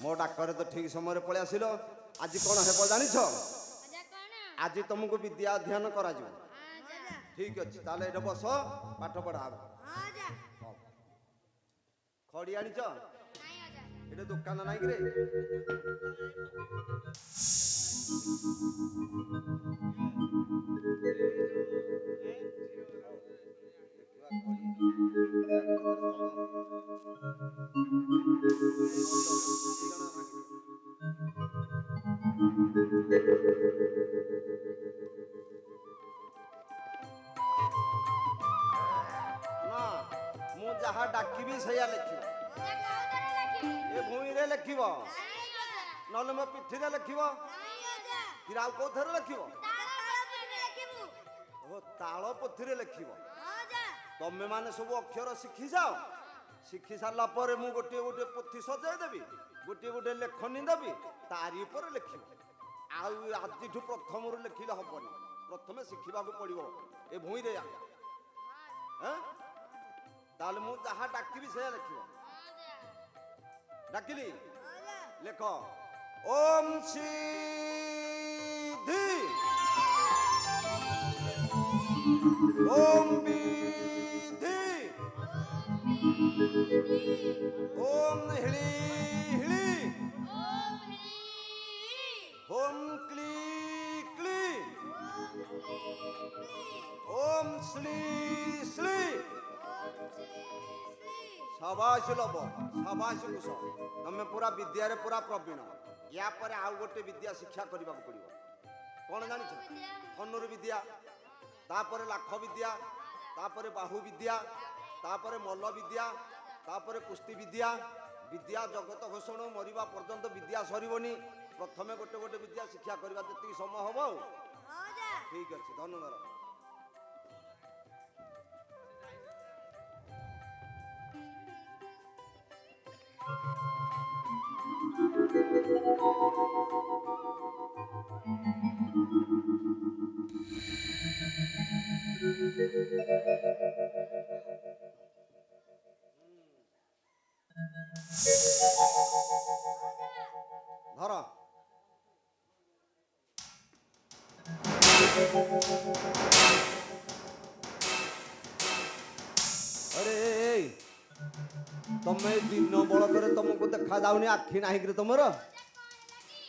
मो डाकर तो ठीक समय पलि आसिल आज कौन हेब जानिछ आज तुमको विद्या अध्ययन करा ठीक अच्छे ताले ये बस पाठ पढ़ा खड़ी आनीच ये दुकान नाई कि जहाँ डाकिबी से लिख भूमि रे लिख ना मो पिठी रे लिख फिर आउ कौ थे लिख ताल पोथी लिख तमें मैंने सब अक्षर शिखी जाओ शिखी सारा पर मु गोटे गोटे पोथी सजाई देवी गोटे गोटे लेखनी देवी तारी पर लिख आज प्रथम लिखिले हेनी प्रथम शिखा पड़ो ए भूमि रे ताले मु जहाँ डाकिबी से लिख डाकिली लेख ओम सिद्धि ओम विधि ओम हिली हिली ओम क्ली क्ली ओम श्ली श्ली शाबाश लब शाबाश कुश तमें पूरा विद्या रे पूरा प्रवीण या पर आउ गोटे विद्या शिक्षा करने पड़ो कौन जान धनुर विद्या तापर लाख विद्या तापर बाहु विद्या तापर मल्ल विद्या तापर कुस्ती विद्या विद्या जगत घोषण मरिबा पर्यंत विद्या सरबनी प्रथमे गोटे गोटे विद्या शिक्षा करवा जी समय हम ठीक अच्छे धनुधर धर अरे तमें दिन बड़क तुमको देखा जाऊनी आखि ना कि तुम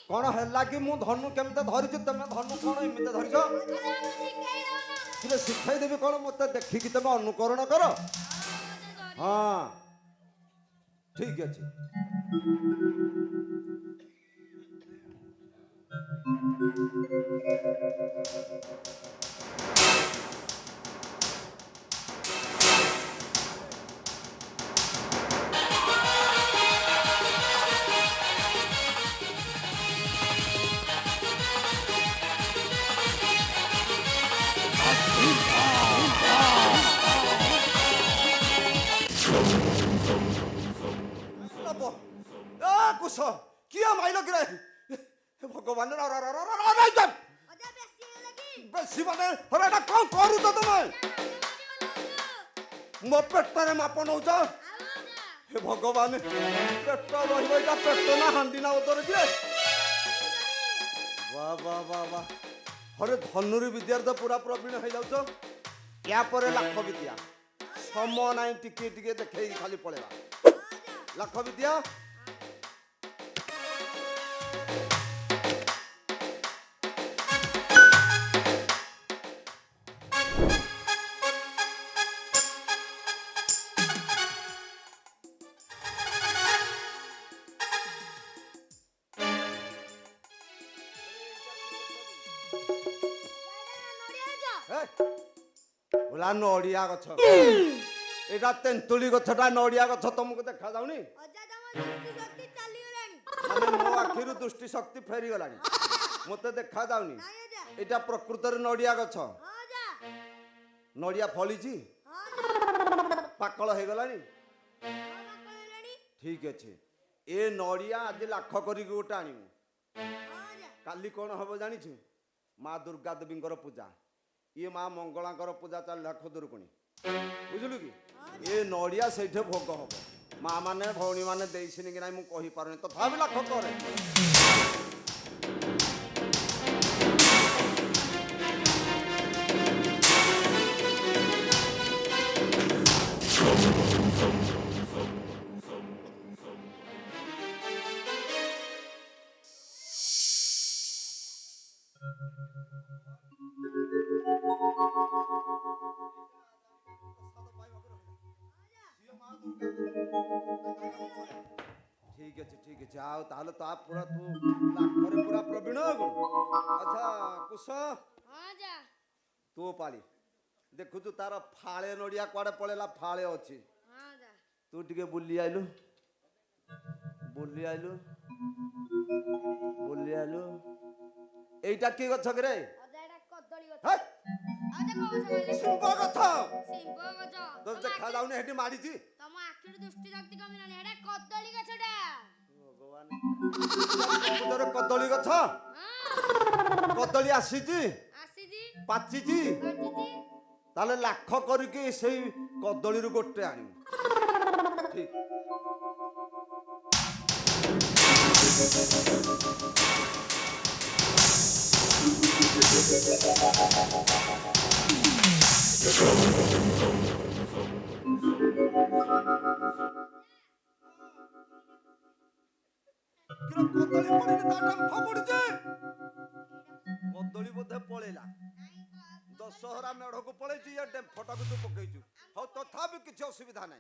कौन है कि मु धनु केमते धरी तुम धनु कौन एमती धरीच शिखाई देवी कौन मत देखिकी तुम अनुकरण कर हाँ ठीक अच्छे कुश किया माइल कि भगवान बेसी माने कौन करू तो तुम मो पेटर माप नौ भगवान पेट रहा पेट ना हांडी ना उतर किए वाह वाह वाह वाह अरे धनुरी विद्या तो पूरा प्रवीण हो जाऊ या पर लाख विद्या समय ना टिके टिके देखे खाली पड़ेगा लाख विद्या बोला नड़िया गछ एटा तेंतुली गछटा नड़िया गछ तुमको देखा जाउनी मो आखिरु दृष्टि शक्ति फेरी गलानी मते देखा जाउनी एटा प्रकृत रे नड़िया गछ नड़िया फलीची पाकल हे गलानी ठीक अच्छे ए नड़िया आज लाख करी गोटे आनिमु काली कौन हम जानी माँ दुर्गा देवी पूजा ये माँ मंगला पूजा चलला खुदुरुकुणी बुझलु कि ये नड़िया से भोग हम ମା ମାନେ ଭଉଣୀ ମାନେ ଦେଇସିନି କି ନାହିଁ ମୁଁ କହିପାରୁନି ତଥାପି ଲାଖ କରେ। ठीक अच्छे ठीक अच्छे आओ ताहले तो आप पूरा तू लाखरे पूरा प्रवीण हो। अच्छा कुश हां जा तू पाली देखु तू तार फाळे नडिया कुआडे पळेला फाळे अछि। हां जा तू टिके बुली आइलु एइटा की गछ रे अजा एटा कदली गछ हे अजा को गछ कहले सिंह गछ सिंह गछ तो देखा जाउनी हेटी मारिची तम आखिर दृष्टि शक्ति कमी नानी एटा कदली गछटा भगवान तोर कदली गछ हां कदली आसीची आसीजी पाचीची पाचीजी ताले लाख करके सेई कदली रु गोटे आनी ठीक कदली बोधे पळेला दशहरा मेढ़ को पड़े फटा को तू पकईचु हाँ तथापि किसी असुविधा ना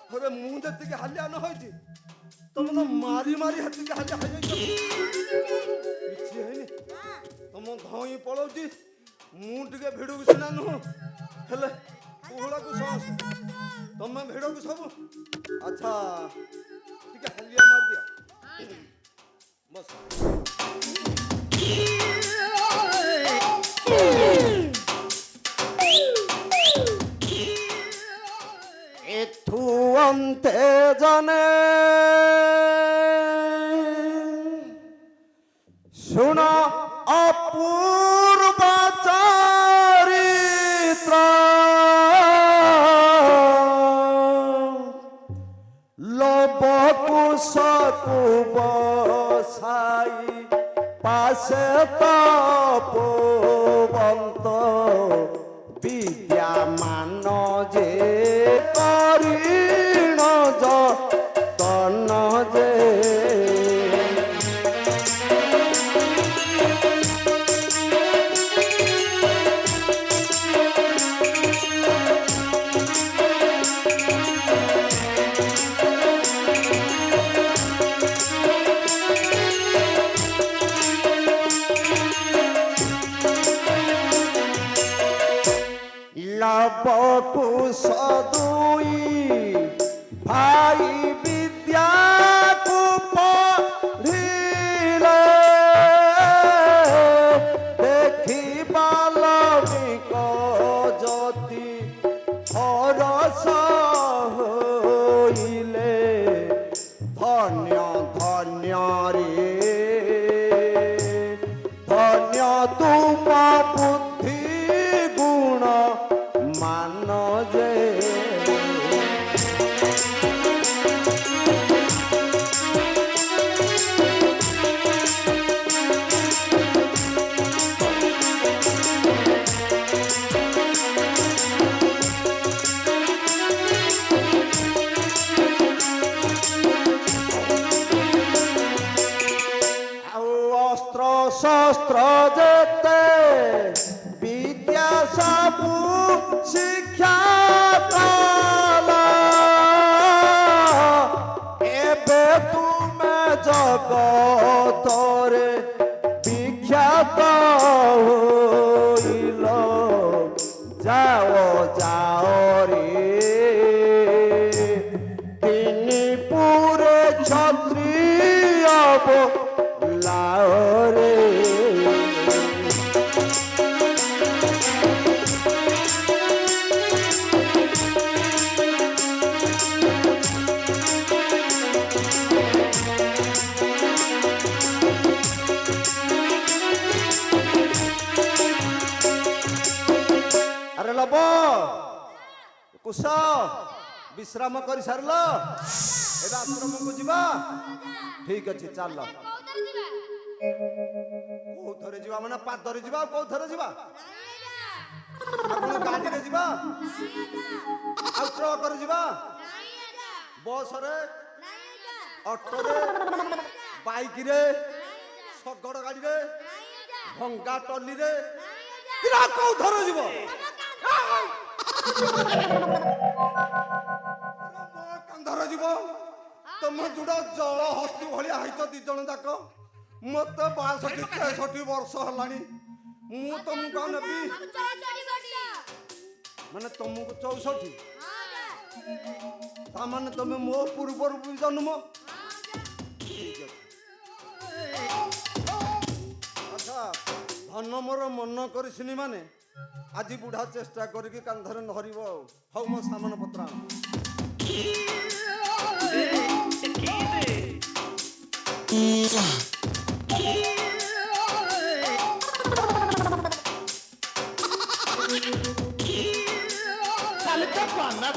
अरे मुझे हालिया न हो तुम तो मारी मारी हाथी के हालिया तुम धई पड़ो मुझे भिड़ को सीना नुह हेले कुहड़ा को साहस तुम भिड़ को सब अच्छा ठीक है हालिया मार दिया बस एथु अंते जाने सुना अपूर्व चरित्र लोभ कुशकु बसाई पासे तपोवंत विद्या मान जे करीण जतन जे ପକୁଶ ଦୁଇ ଭାଇ ବିଦ୍ୟାକୁ ପଢ଼ିଲେ ଦେଖିବା ଲବିକ ଜ୍ୟୋତି ହରସ ହୋଇଲେ ଧନ୍ୟ ଧନ୍ୟ ରେ ଧନ୍ୟ ତୁମ ବୁଦ୍ଧି ଗୁଣ ମାନ ଯେ शस्त्र जेते विद्या सबु शिक्षा कला एबे तुमे जगतरे विख्यात होइल जाओ जाओ रे तिनि पुरे क्षत्रिय लाओ कुश विश्राम कर सारल एबे आश्रम को जीवा ठीक अच्छे चल कौ थरे जीवा माने पादरे जीवा कौ थरे जीवा आपण गाड़ी रे जीवा आ ट्रक रे जीवा बस रे ऑटो रे बाइक रे शगड़ गाड़ी रे भंगा टली रे किरा कौ थरे जीवा कंधर जीव तुम जुड़ा जल हस्ती भाया हाइच दी जन जाक मत 62-63 वर्ष है मु तुमको नबी माने तुमको 64 माने तुम मो पूर्व जन्म अच्छा धन मोर मन कर माने आज बुढ़ा चेष्टा करके कांधरे धरब हौ मो सामान पत्र Salita Pana